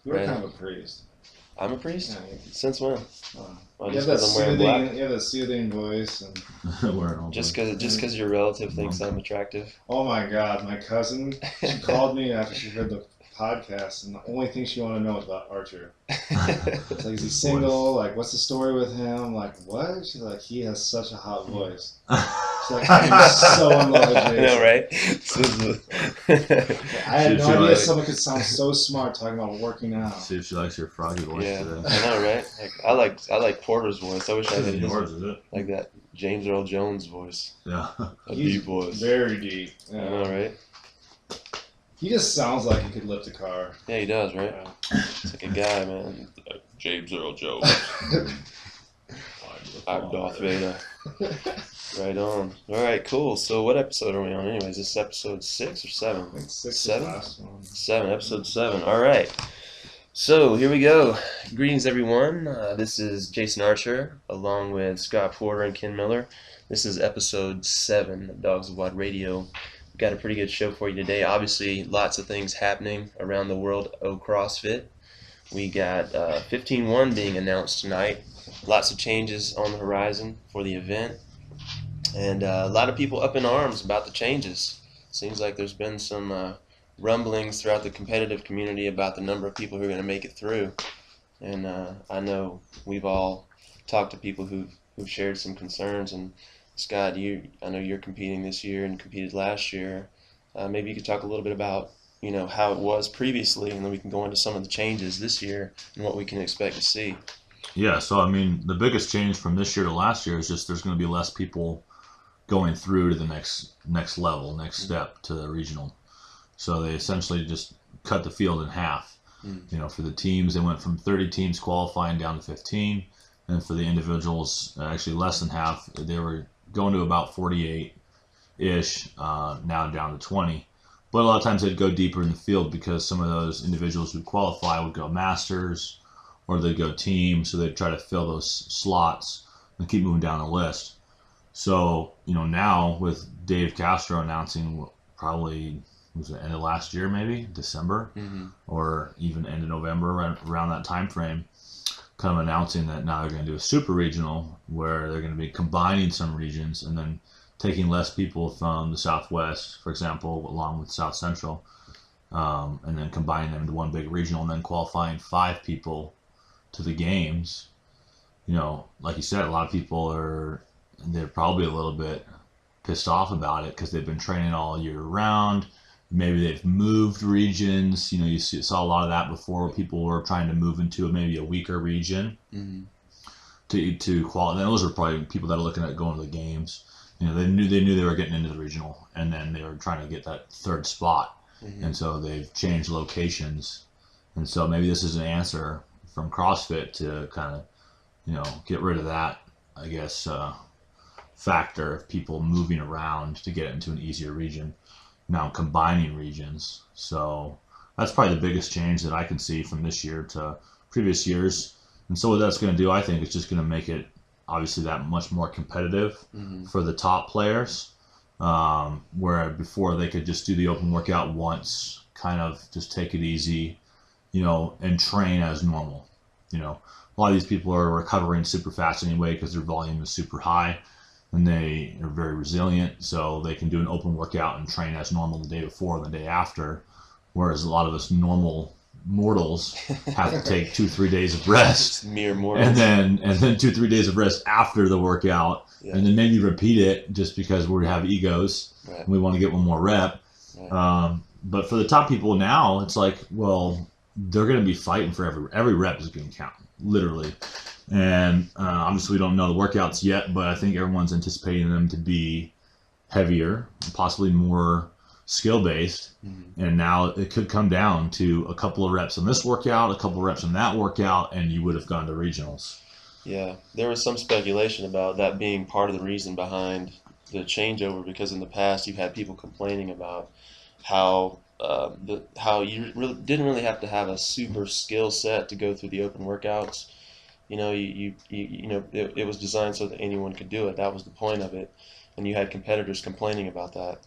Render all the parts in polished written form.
You're kind of a priest. I'm a priest? Yeah, Since when? You have that soothing voice. And just because your relative thinks I'm attractive? Oh my God, my cousin, she called me after she heard the podcast, and the only thing she wanted to know was about Archer. It's like, is he single? Like, what's the story with him? Like, what? She's like, he has such a hot voice. She's like, I'm so in love with Jason. I know, right? I had no idea someone could sound so smart talking about working out. See if she likes your froggy voice today. I know, right? I like Porter's voice. I wish I had his, like that James Earl Jones voice. Yeah. A deep voice. Very deep. Yeah. I know, right? He just sounds like he could lift a car. Yeah, he does, right? Yeah. It's like a guy, man. James Earl Jones. I'm Darth Vader. Right on. All right, cool. So what episode are we on anyways? Is this episode 6 or 7? I think 6 7? Is the last one. 7, episode 7. All right. So here we go. Greetings, everyone. This is Jason Archer, along with Scott Porter and Ken Miller. This is episode 7 of Dogs of WOD Radio. We've got a pretty good show for you today. Obviously, lots of things happening around the world of CrossFit. We got 15-1 being announced tonight. Lots of changes on the horizon for the event. And a lot of people up in arms about the changes. Seems like there's been some rumblings throughout the competitive community about the number of people who are going to make it through. And I know we've all talked to people who've shared some concerns. And Scott, I know you're competing this year and competed last year. Maybe you could talk a little bit about how it was previously, and then we can go into some of the changes this year and what we can expect to see. Yeah, so I mean, the biggest change from this year to last year is just there's going to be less people going through to the next level, next step to the regional. So they essentially just cut the field in half. For the teams, they went from 30 teams qualifying down to 15, and for the individuals, actually less than half. They were going to about 48-ish, now down to 20. But a lot of times they'd go deeper in the field because some of those individuals who qualify would go masters or they'd go team, so they'd try to fill those slots and keep moving down the list. So, now with Dave Castro announcing probably, was it end of last year maybe, December, or even end of November, around that time frame, kind of announcing that now they're going to do a super regional where they're going to be combining some regions and then taking less people from the Southwest, for example, along with South Central, and then combining them into one big regional and then qualifying 5 people to the games. Like you said, a lot of people they're probably a little bit pissed off about it because they've been training all year round. Maybe they've moved regions. You saw a lot of that before. People were trying to move into maybe a weaker region to qualify. And those are probably people that are looking at going to the games. They knew they were getting into the regional, and then they were trying to get that 3rd spot. And so they've changed locations. And so maybe this is an answer from CrossFit to kind of, get rid of that, I guess, factor of people moving around to get into an easier region. Now combining regions. So that's probably the biggest change that I can see from this year to previous years. And so what that's going to do, I think, is just going to make it obviously that much more competitive for the top players. Where before they could just do the open workout once, kind of just take it easy, and train as normal. A lot of these people are recovering super fast anyway because their volume is super high and they are very resilient, so they can do an open workout and train as normal the day before and the day after, whereas a lot of us normal mortals have to take 2-3 days of rest. Mere mortals. And then 2-3 days of rest after the workout, and then maybe repeat it just because we have egos and we want to get one more rep. But for the top people now, it's like, well, they're going to be fighting for every rep is going to count, literally. And obviously we don't know the workouts yet, but I think everyone's anticipating them to be heavier, possibly more skill-based. And now it could come down to a couple of reps on this workout, a couple of reps on that workout, and you would have gone to regionals. Yeah, there was some speculation about that being part of the reason behind the changeover, because in the past you've had people complaining about how didn't really have to have a super skill set to go through the open workouts. It was designed so that anyone could do it. That was the point of it. And you had competitors complaining about that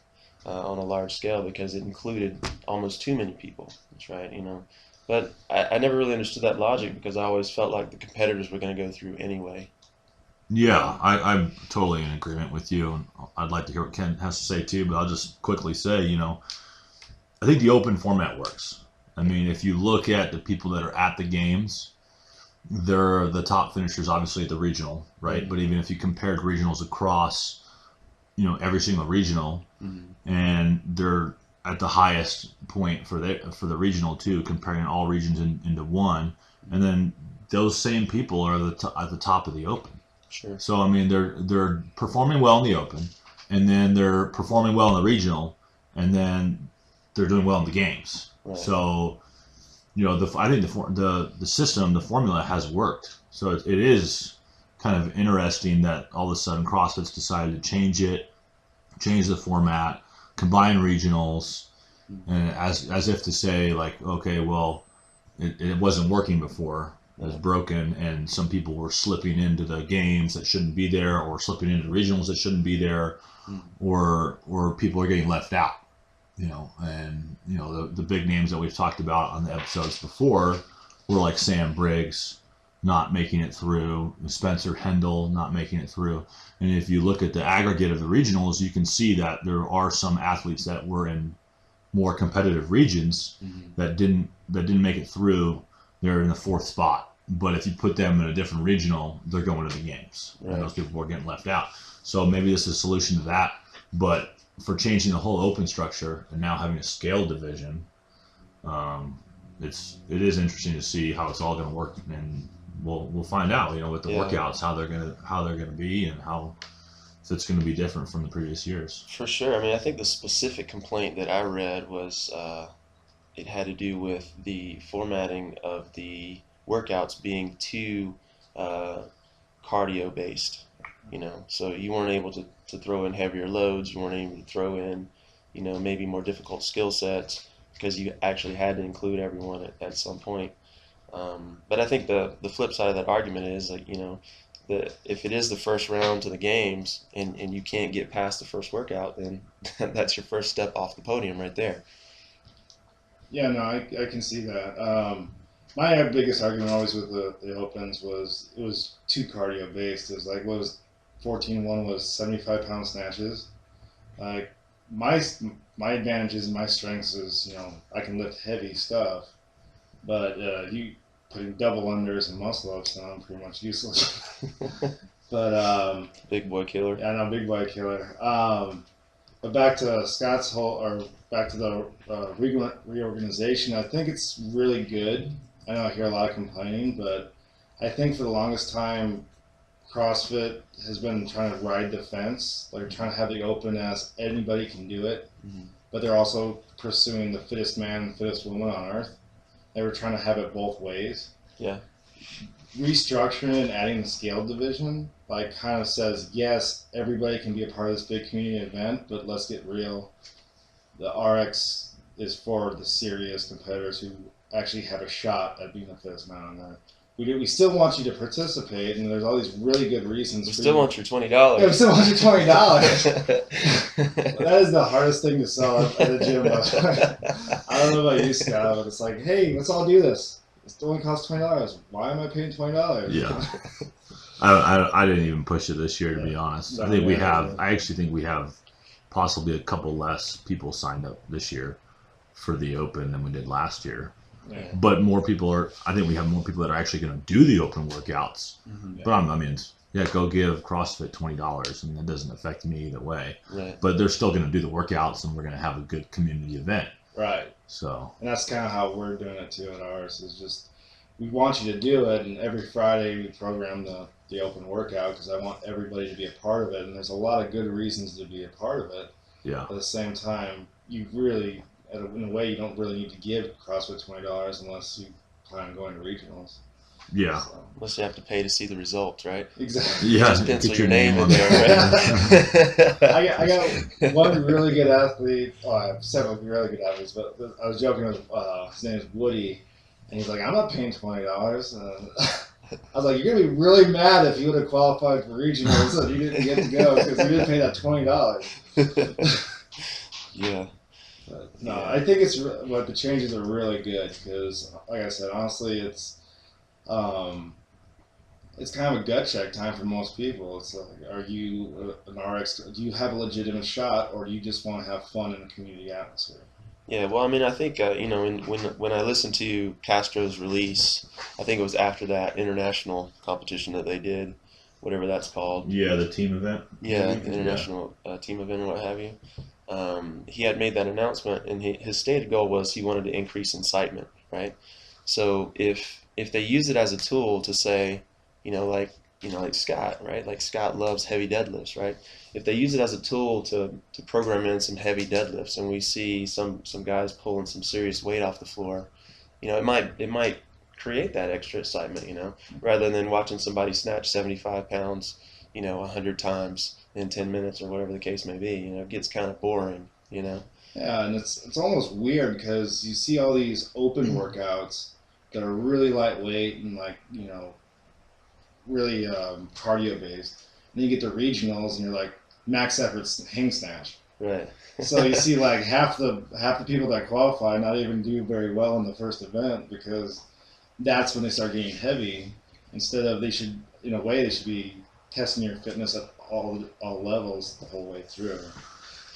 on a large scale because it included almost too many people. That's right. But I never really understood that logic because I always felt like the competitors were going to go through anyway. Yeah, I'm totally in agreement with you, and I'd like to hear what Ken has to say too. But I'll just quickly say, I think the open format works. I mean, if you look at the people that are at the games, they're the top finishers, obviously at the regional, right? Mm-hmm. But even if you compared regionals across, every single regional, and they're at the highest point for the regional too, comparing all regions into one, and then those same people are at the top of the open. Sure. So I mean, they're performing well in the open, and then they're performing well in the regional, and then they're doing well in the games. Right. So, I think the system, the formula has worked. So it is kind of interesting that all of a sudden CrossFit's decided to change the format, combine regionals, and as if to say like, okay, well, it wasn't working before. It was broken, and some people were slipping into the games that shouldn't be there, or slipping into regionals that shouldn't be there, or people are getting left out. And the big names that we've talked about on the episodes before were like Sam Briggs not making it through, Spencer Hendel not making it through. And if you look at the aggregate of the regionals, you can see that there are some athletes that were in more competitive regions that didn't make it through. They're in the 4th spot. But if you put them in a different regional, they're going to the games. Right. And those people are getting left out. So maybe this is a solution to that. But for changing the whole open structure and now having a scaled division, it is interesting to see how it's all going to work, and we'll find out, with the workouts, how they're gonna be, and how it's going to be different from the previous years. For sure. I mean, I think the specific complaint that I read was it had to do with the formatting of the workouts being too cardio based. So you weren't able to throw in heavier loads. You weren't able to throw in, maybe more difficult skill sets because you actually had to include everyone at some point. But I think the flip side of that argument is like, if it is the first round to the games and you can't get past the first workout, then that's your first step off the podium right there. Yeah, no, I can see that. My biggest argument always with the opens was it was too cardio based. It was like, what was 14-1 was 75-pound snatches. Like my advantages and my strengths is, I can lift heavy stuff, but you putting double unders and muscle ups on, I'm pretty much useless. But big boy killer. Yeah, no, big boy killer. But back to Scott's back to the reorganization. I think it's really good. I know I hear a lot of complaining, but I think for the longest time, CrossFit has been trying to ride the fence. They're trying to have the open as anybody can do it, but they're also pursuing the fittest man and fittest woman on earth. They were trying to have it both ways. Yeah. Restructuring and adding the scaled division kind of says, yes, everybody can be a part of this big community event, but let's get real. The RX is for the serious competitors who actually have a shot at being the fittest man on earth. We still want you to participate, and there's all these really good reasons. We still want your $20. Yeah, we still want your $20. That is the hardest thing to sell at a gym. I don't know about you, Scott, but it's like, hey, let's all do this. It only costs $20. Why am I paying $20? Yeah. I didn't even push it this year, to be honest. I actually think we have possibly a couple less people signed up this year for the Open than we did last year. Yeah. But I think we have more people that are actually going to do the open workouts. Mm-hmm. But go give CrossFit $20. I mean, that doesn't affect me either way. Right. But they're still going to do the workouts, and we're going to have a good community event. Right. So. And that's kind of how we're doing it too at ours. Is just we want you to do it, and every Friday we program the open workout because I want everybody to be a part of it. And there's a lot of good reasons to be a part of it. Yeah. At the same time, you really, in a way, you don't really need to give CrossFit $20 unless you plan on going to regionals. Yeah. So. Unless you have to pay to see the results, right? Exactly. Yeah. Just pencil your name in there, right? I got one really good athlete. Well, I have several really good athletes, but I was joking with his name is Woody, and he's like, I'm not paying $20. I was like, you're gonna be really mad if you would have qualified for regionals and you didn't get to go because you didn't pay that $20. Yeah. But, no, I think the changes are really good because, like I said, honestly, it's kind of a gut check time for most people. It's like, are you an RX? Do you have a legitimate shot, or do you just want to have fun in a community atmosphere? Yeah, well, I mean, I think when I listened to Castro's release, I think it was after that international competition that they did, whatever that's called. Yeah, the team event. Yeah, the international team event or what have you. He had made that announcement, and his stated goal was he wanted to increase incitement, right? So if they use it as a tool to say, like Scott, right? Like Scott loves heavy deadlifts, right? If they use it as a tool to program in some heavy deadlifts, and we see some guys pulling some serious weight off the floor, it might create that extra excitement, rather than watching somebody snatch 75 pounds, 100 times in 10 minutes or whatever the case may be. It gets kind of boring, Yeah, and it's almost weird because you see all these open workouts that are really lightweight and really cardio based. And then you get to regionals and you're like max effort hang snatch. Right. So you see like half the people that qualify not even do very well in the first event because that's when they start getting heavy. Instead of they should be testing your fitness at all levels the whole way through.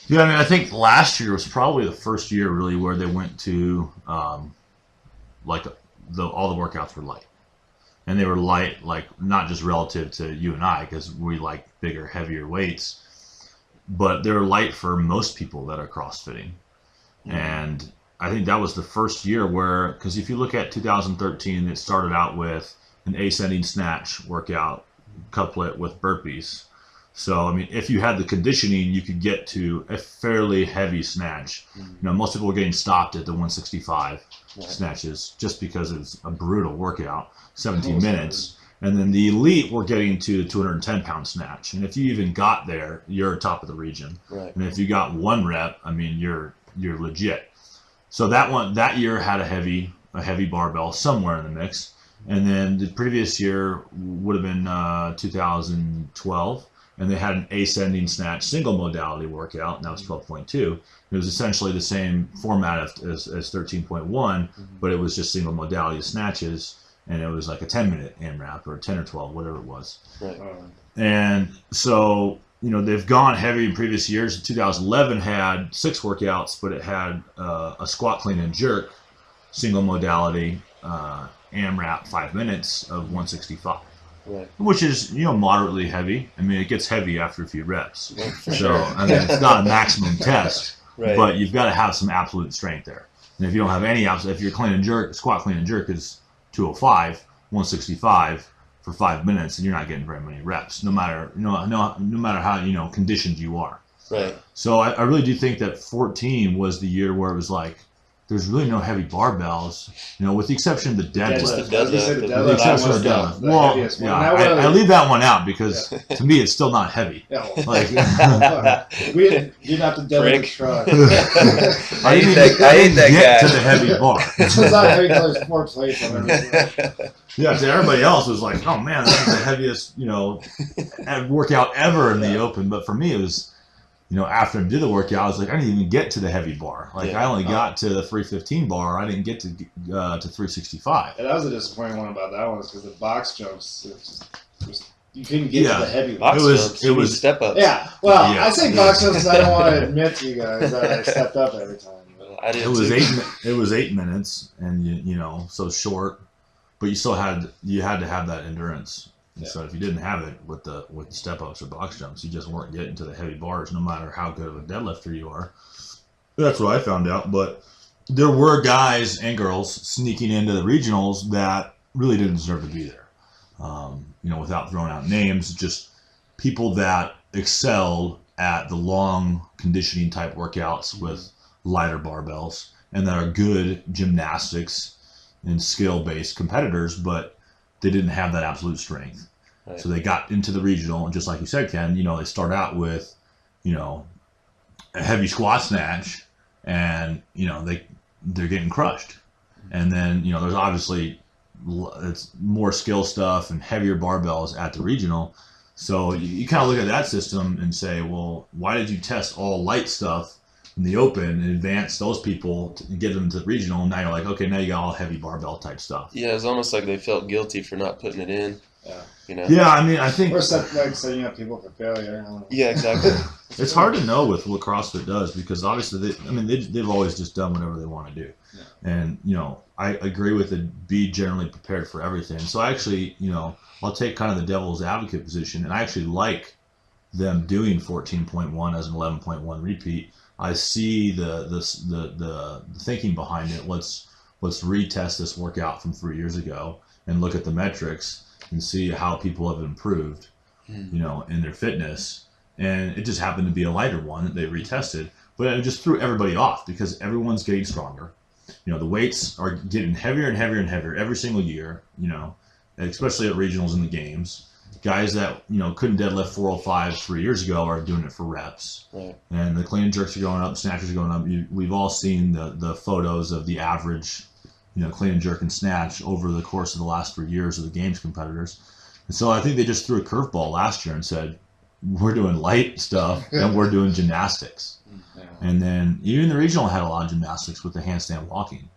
Yeah, I mean, I think last year was probably the first year really where they went to all the workouts were light. And they were light, like not just relative to you and I, because we like bigger, heavier weights, but they're light for most people that are CrossFitting. Mm-hmm. And I think that was the first year where, because if you look at 2013, it started out with an ascending snatch workout couplet with burpees. So, I mean, if you had the conditioning, you could get to a fairly heavy snatch. Mm-hmm. Most people were getting stopped at the 165 snatches just because it's a brutal workout, 17 minutes. And then the elite were getting to the 210-pound snatch. And if you even got there, you're top of the region. Right. And if you got one rep, I mean, you're legit. So that year had a heavy barbell somewhere in the mix. And then the previous year would have been 2012. And they had an ascending snatch single modality workout, and that was 12.2. It was essentially the same format as 13.1, but it was just single modality snatches, and it was like a 10-minute AMRAP or 10 or 12, whatever it was. Right. And so, they've gone heavy in previous years. 2011 had 6 workouts, but it had a squat, clean, and jerk single modality AMRAP 5 minutes of 165. Right. Which is, moderately heavy. I mean, it gets heavy after a few reps. Right, for so, sure. I mean, it's not a maximum test, right. But you've got to have some absolute strength there. And if you don't have any absolute, if your squat, clean, and jerk is 205, 165 for 5 minutes, and you're not getting very many reps, no matter how, conditioned you are. Right. So I really do think that 14 was the year where it was like, there's really no heavy barbells, with the exception of the deadlift. The exception of the deadlift. Well, yeah, I leave that one out because to me it's still not heavy. Yeah, we didn't have to deadlift truck. I hate that guy. To the heavy bar. It's not heavy until there's 4 plates on everything. Yeah, to everybody else it was like, oh man, this is the heaviest, workout ever in the open. But for me it was, after I did the workout, I was like, I didn't even get to the heavy bar. Like, I only got to the 315 bar. I didn't get to 365. And that was a disappointing one about that one, is because the box jumps, you couldn't get to the heavy one. It was step ups. Yeah, well, I say box jumps because I don't want to admit to you guys that I stepped up every time. I did it was 8 minutes, and so short, but you still had to have that endurance. And so if you didn't have it with the step ups or box jumps, you just weren't getting to the heavy bars, no matter how good of a deadlifter you are. That's what I found out. But there were guys and girls sneaking into the regionals that really didn't deserve to be there. Without throwing out names, just people that excelled at the long conditioning type workouts with lighter barbells and that are good gymnastics and skill based competitors, but they didn't have that absolute strength. Right. So they got into the regional, and just like you said, Ken, they start out with, a heavy squat snatch, and they're getting crushed. And then there's obviously it's more skill stuff and heavier barbells at the regional. So you kind of look at that system and say, well, why did you test all light stuff in the open and advance those people to get them to the regional. And now you're like, okay, now you got all heavy barbell type stuff. Yeah, it's almost like they felt guilty for not putting it in. Yeah. You know? Yeah, I mean, I think... Or setting up people for failure. Yeah, exactly. It's hard to know with what CrossFit does because obviously, they've always just done whatever they want to do. Yeah. And, I agree with it, be generally prepared for everything. So I actually, I'll take kind of the devil's advocate position, and I actually like them doing 14.1 as an 11.1 repeat. I see the thinking behind it. Let's retest this workout from 3 years ago and look at the metrics and see how people have improved, in their fitness. And it just happened to be a lighter one that they retested, but it just threw everybody off because everyone's getting stronger. The weights are getting heavier and heavier and heavier every single year, especially at regionals and the games. Guys that, couldn't deadlift 405 3 years ago are doing it for reps. Right. And the clean and jerks are going up, snatches are going up. We've all seen the photos of the average, clean and jerk and snatch over the course of the last 3 years of the games competitors. And so I think they just threw a curveball last year and said, we're doing light stuff and we're doing gymnastics. Yeah. And then even the regional had a lot of gymnastics with the handstand walking,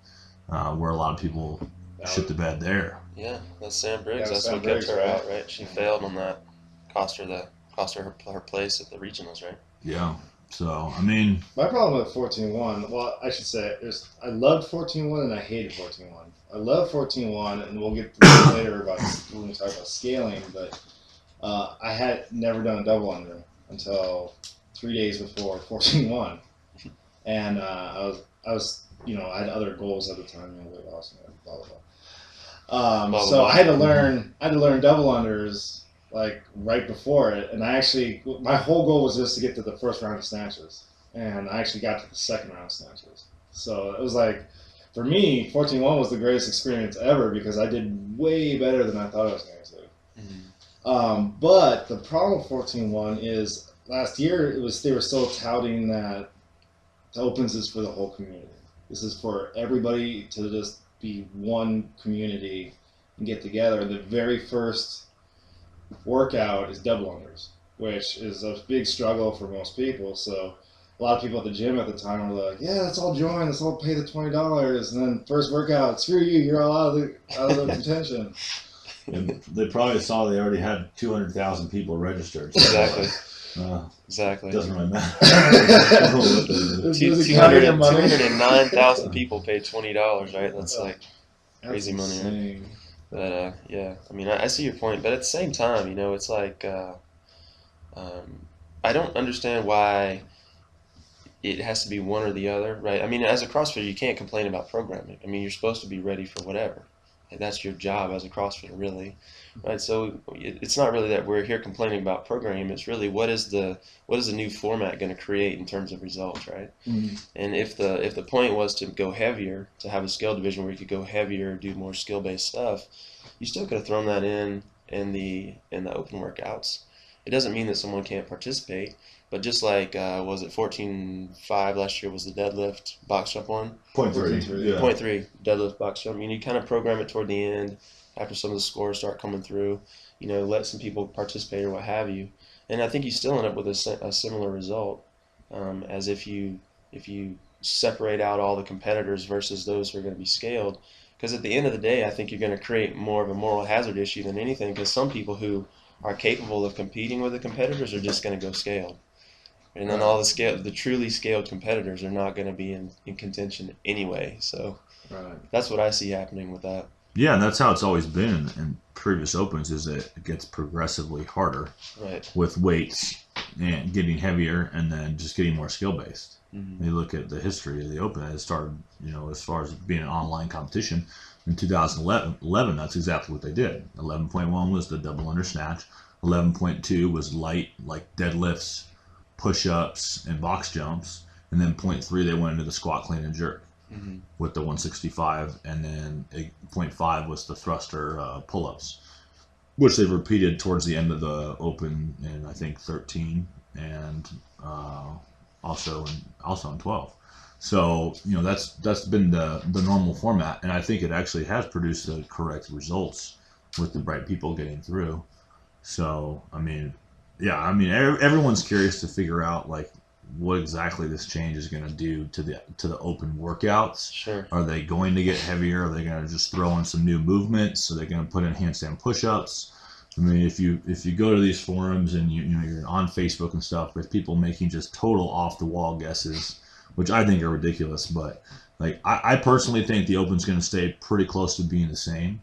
where a lot of people shit the bed there. Yeah, that's Sam Briggs. That's Sam what Briggs, kept her right? out, right? She failed on that. Cost her her place at the regionals, right? Yeah. So, I mean... My problem with 14.1, well, I should say, I loved 14.1 and I hated 14.1. I love 14.1, and we'll get to this later when we talk about scaling, but I had never done a double under until 3 days before 14.1. And I was, I had other goals at the time, weight loss and blah, blah, blah. So I had to learn double unders like right before it, and my whole goal was just to get to the first round of snatches, and I actually got to the second round of snatches. So it was like, for me, 14.1 was the greatest experience ever because I did way better than I thought I was going to. Mm-hmm. But the problem with 14.1 is last year they were still touting that the Opens is for the whole community. This is for everybody to just be one community and get together. The very first workout is double unders, which is a big struggle for most people. So a lot of people at the gym at the time were like, yeah, let's all join, let's all pay the $20, and then first workout, screw you, you're all out of the contention. And they probably saw they already had 200,000 people registered. So Exactly. Exactly. Doesn't really matter. 209,000 people paid $20, right? That's like crazy money, right? But yeah, I mean, I see your point, but at the same time, it's like I don't understand why it has to be one or the other, right? I mean, as a CrossFitter, you can't complain about programming. I mean, you're supposed to be ready for whatever. And that's your job as a CrossFitter, really, right? So it's not really that we're here complaining about programming. It's really what is the new format going to create in terms of results, right? Mm-hmm. And if the point was to go heavier, to have a scale division where you could go heavier, do more skill-based stuff, you still could have thrown that in the open workouts. It doesn't mean that someone can't participate. But just like, was it 14.5 last year was the deadlift box jump one? 0.3. Yeah. 0.3 deadlift box jump. I mean, you kind of program it toward the end after some of the scores start coming through, let some people participate or what have you. And I think you still end up with a similar result as if you separate out all the competitors versus those who are going to be scaled. Because at the end of the day, I think you're going to create more of a moral hazard issue than anything, because some people are capable of competing with the competitors are just going to go scaled. And then all the truly scaled competitors are not going to be in contention anyway. So that's what I see happening with that. Yeah, and that's how it's always been in previous opens, is that it gets progressively harder with weights and getting heavier and then just getting more skill-based. Mm-hmm. You look at the history of the open, it started, as far as being an online competition. In 2011, that's exactly what they did. 11.1 was the double under snatch. 11.2 was light, like deadlifts, push-ups, and box jumps. And then 0.3, they went into the squat, clean, and jerk with the 165. And then 0.5 was the thruster pull-ups, which they've repeated towards the end of the open in, I think, 13 and also in 12. So, that's been the normal format, and I think it actually has produced the correct results with the right people getting through. So, everyone's curious to figure out, like, what exactly this change is going to do to the open workouts. Sure. Are they going to get heavier? Are they going to just throw in some new movements? Are they going to put in handstand push-ups? I mean, if you go to these forums and you're on Facebook and stuff with people making just total off the wall guesses, which I think are ridiculous, but like I personally think the Open's going to stay pretty close to being the same,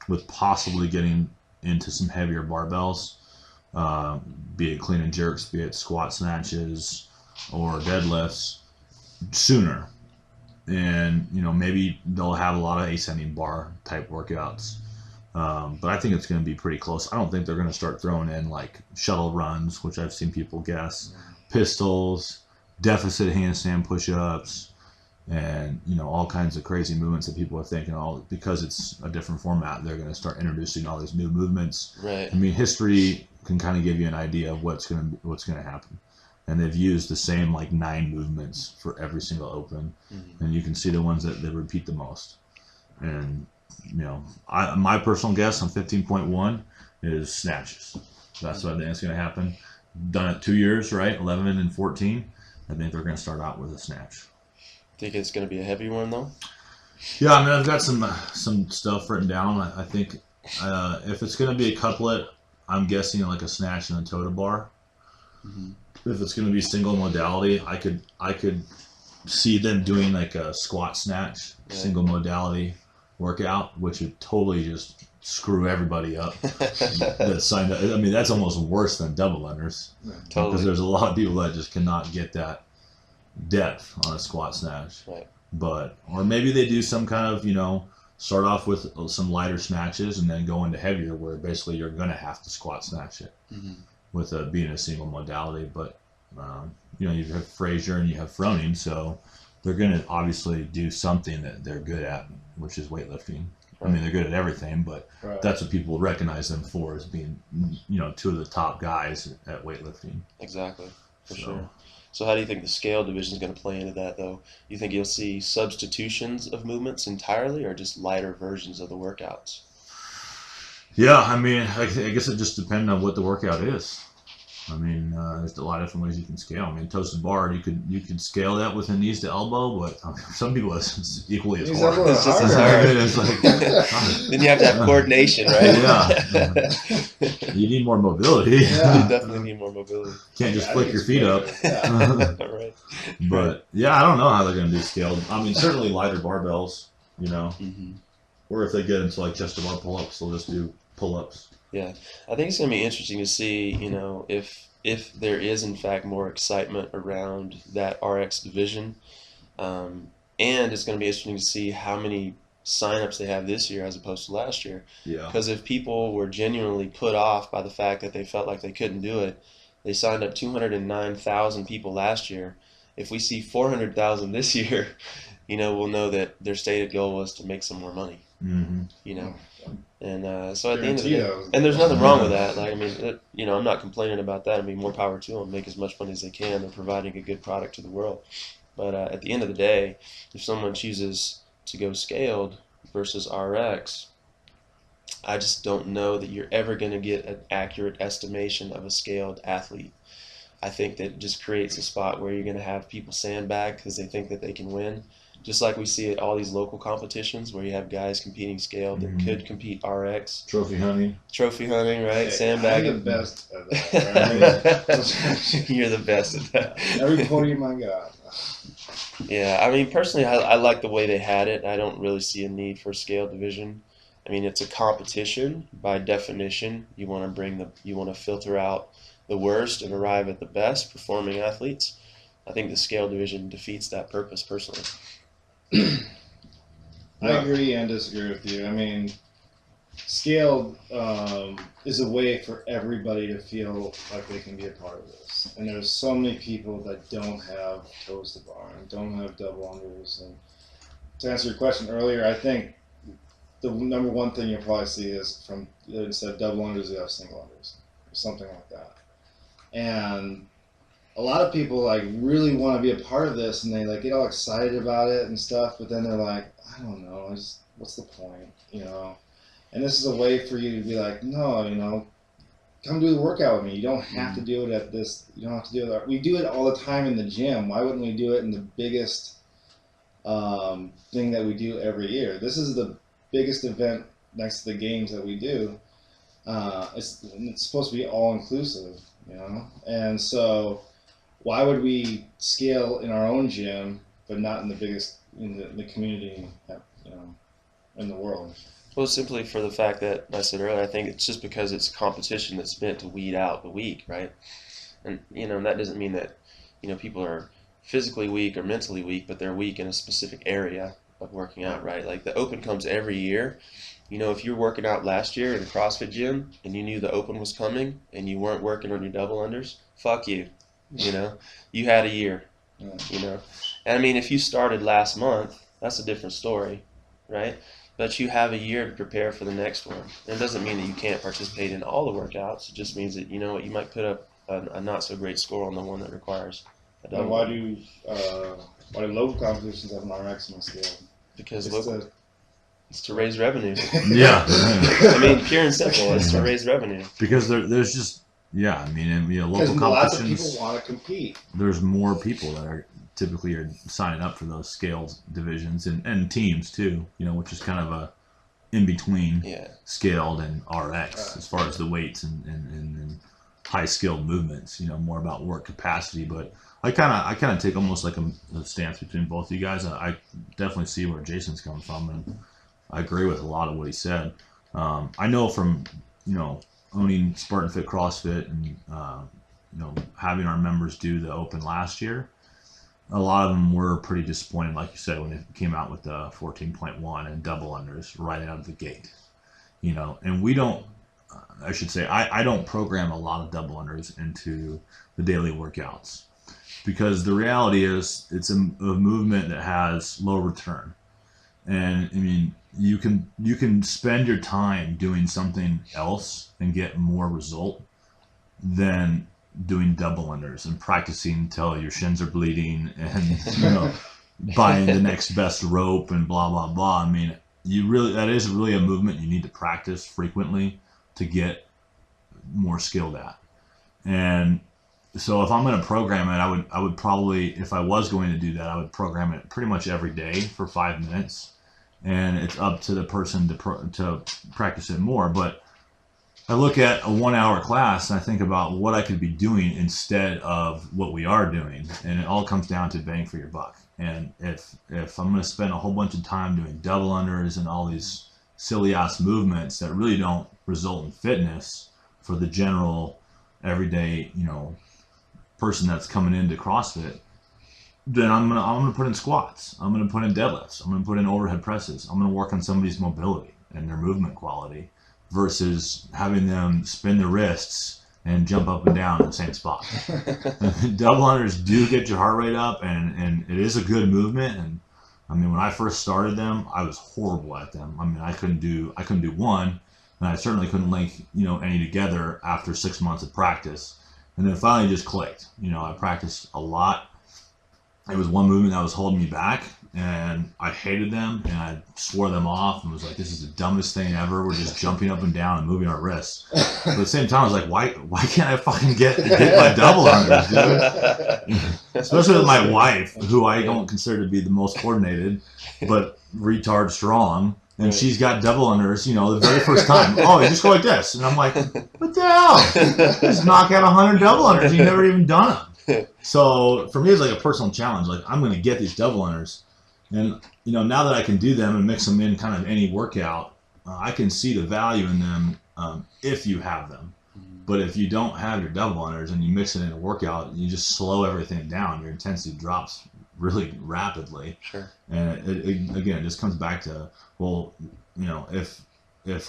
with possibly getting into some heavier barbells, be it clean and jerks, be it squat snatches or deadlifts sooner. And maybe they'll have a lot of ascending bar type workouts. But I think it's going to be pretty close. I don't think they're going to start throwing in like shuttle runs, which I've seen people guess, pistols, deficit handstand push-ups, and all kinds of crazy movements that people are thinking, because it's a different format, they're going to start introducing all these new movements. Right. I mean, history can kind of give you an idea of what's going to happen. And they've used the same like 9 movements for every single Open, and you can see the ones that they repeat the most. And my personal guess on 15.1 is snatches. That's what I think is going to happen. Done it 2 years, right? 11 and 14. I think they're going to start out with a snatch. Think it's going to be a heavy one though? Yeah, I mean, I've got some stuff written down. I think if it's going to be a couplet, I'm guessing like a snatch and a toe to bar. If it's going to be single modality, I could see them doing like a squat snatch, single modality workout, which would totally just screw everybody up that signed up. I mean, that's almost worse than double unders, because there's a lot of people that just cannot get that depth on a squat snatch. Right. Or maybe they do some kind of start off with some lighter snatches and then go into heavier, where basically you're going to have to squat snatch it with being a single modality. But you have Frazier and you have Froning, so they're going to obviously do something that they're good at, which is weightlifting. I mean, they're good at everything, but that's what people recognize them for, as being, 2 of the top guys at weightlifting. Exactly, for sure. So how do you think the scale division is going to play into that, though? You think you'll see substitutions of movements entirely, or just lighter versions of the workouts? Yeah, I mean, I guess it just depends on what the workout is. I mean, there's a lot of different ways you can scale. I mean, toasted bar, you could scale that with the knees to elbow, but some people it's equally as hard. It's just as hard. It's like, then you have to have coordination, right? Yeah. You need more mobility. Yeah. You definitely need more mobility. Can't just flick your feet up. Right. But yeah, I don't know how they're going to do scaled. I mean, certainly lighter barbells, or if they get into like just bar pull-ups, they'll just do pull-ups. Yeah, I think it's going to be interesting to see, if there is in fact more excitement around that RX division, and it's going to be interesting to see how many signups they have this year as opposed to last year. Yeah. Because if people were genuinely put off by the fact that they felt like they couldn't do it, they signed up 209,000 people last year. If we see 400,000 this year, we'll know that their stated goal was to make some more money. And so at the end of the day, and there's nothing wrong with that. Like, I mean, I'm not complaining about that. I mean, more power to them. Make as much money as they can. They're providing a good product to the world. But at the end of the day, if someone chooses to go scaled versus RX, I just don't know that you're ever going to get an accurate estimation of a scaled athlete. I think that it just creates a spot where you're going to have people sandbag because they think that they can win. Just like we see at all these local competitions where you have guys competing scaled that could compete RX. Trophy hunting, right? Hey, Sandbagging. I'm the best at that. Right? You're the best at that. Every podium I got. Yeah, I mean, personally, I like the way they had it. I don't really see a need for a scale division. I mean, it's a competition by definition. You want to filter out the worst and arrive at the best performing athletes. I think the scale division defeats that purpose personally. I agree and disagree with you. I mean, scaled is a way for everybody to feel like they can be a part of this. And there's so many people that don't have toes to bar and don't have double unders. And to answer your question earlier, I think the number one thing you'll probably see is from instead of double unders, you have single unders or something like that. And a lot of people like really want to be a part of this, and they like get all excited about it and stuff, but then they're like, I don't know, what's the point, And this is a way for you to be like, no, come do the workout with me. You don't have to do it at this. You don't have to do it. We do it all the time in the gym. Why wouldn't we do it in the biggest thing that we do every year? This is the biggest event next to the games that we do. It's supposed to be all inclusive, you know. And so, why would we scale in our own gym, but not in the biggest in the community, you know, in the world? Well, simply for the fact that I said earlier, I think it's just because it's a competition that's meant to weed out the weak, right? And, you know, that doesn't mean that, you know, people are physically weak or mentally weak, but they're weak in a specific area of working out, right? Like the Open comes every year. You know, if you're working out last year in a CrossFit gym and you knew the Open was coming and you weren't working on your double unders, fuck you. You know, you had a year, you know. And I mean, if you started last month, that's a different story, right? But you have a year to prepare for the next one. And it doesn't mean that you can't participate in all the workouts. It just means that, you know what, you might put up a not so great score on the one that requires a double. And why do local competitions have an RX on the scale? Because it's to raise revenue. Yeah. I mean, pure and simple, it's to raise revenue. Because there's just, yeah, I mean, and, you know, local because lots of competitions, people want to compete. there's more people that are typically signing up for those scaled divisions and teams too, you know, which is kind of a in between scaled and RX as far as the weights and high skilled movements, you know, more about work capacity. But I kind of take almost like a stance between both of you guys. I definitely see where Jason's coming from, and I agree with a lot of what he said. I know from, you know, owning SpartanFit CrossFit and, you know, having our members do the Open last year, a lot of them were pretty disappointed, like you said, when it came out with the 14.1 and double unders right out of the gate. You know, and we don't, I should say, I don't program a lot of double unders into the daily workouts, because the reality is it's a movement that has low return. And I mean, you can spend your time doing something else and get more result than doing double unders and practicing until your shins are bleeding and, you know, buying the next best rope and blah blah blah. I mean, that is really a movement you need to practice frequently to get more skilled at. And so if I'm going to program it, I would probably, if I was going to do that, I would program it pretty much every day for 5 minutes, and it's up to the person to practice it more. But I look at a 1 hour class and I think about what I could be doing instead of what we are doing, and it all comes down to bang for your buck. And if I'm going to spend a whole bunch of time doing double unders and all these silly ass movements that really don't result in fitness for the general everyday, you know, person that's coming into CrossFit, then I'm gonna put in squats, I'm gonna put in deadlifts, I'm gonna put in overhead presses, I'm gonna work on somebody's mobility and their movement quality, versus having them spin their wrists and jump up and down in the same spot. Double unders do get your heart rate up, and it is a good movement. And I mean, when I first started them, I was horrible at them. I mean, I couldn't do one, and I certainly couldn't link, you know, any together after 6 months of practice. And then finally just clicked. You know, I practiced a lot. It was one movement that was holding me back, and I hated them, and I swore them off and was like, this is the dumbest thing ever. We're just jumping up and down and moving our wrists. But at the same time, I was like, why can't I fucking get my double unders, dude? Especially with my wife, who I don't consider to be the most coordinated, but retard strong. And she's got double unders, you know, the very first time. Oh, you just go like this. And I'm like, what the hell? Just knock out 100 double unders. You've never even done them. So for me, it's like a personal challenge. Like, I'm going to get these double unders. And, you know, now that I can do them and mix them in kind of any workout, I can see the value in them if you have them. But if you don't have your double unders and you mix it in a workout, you just slow everything down. Your intensity drops really rapidly. Sure. And it just comes back to, well, you know, if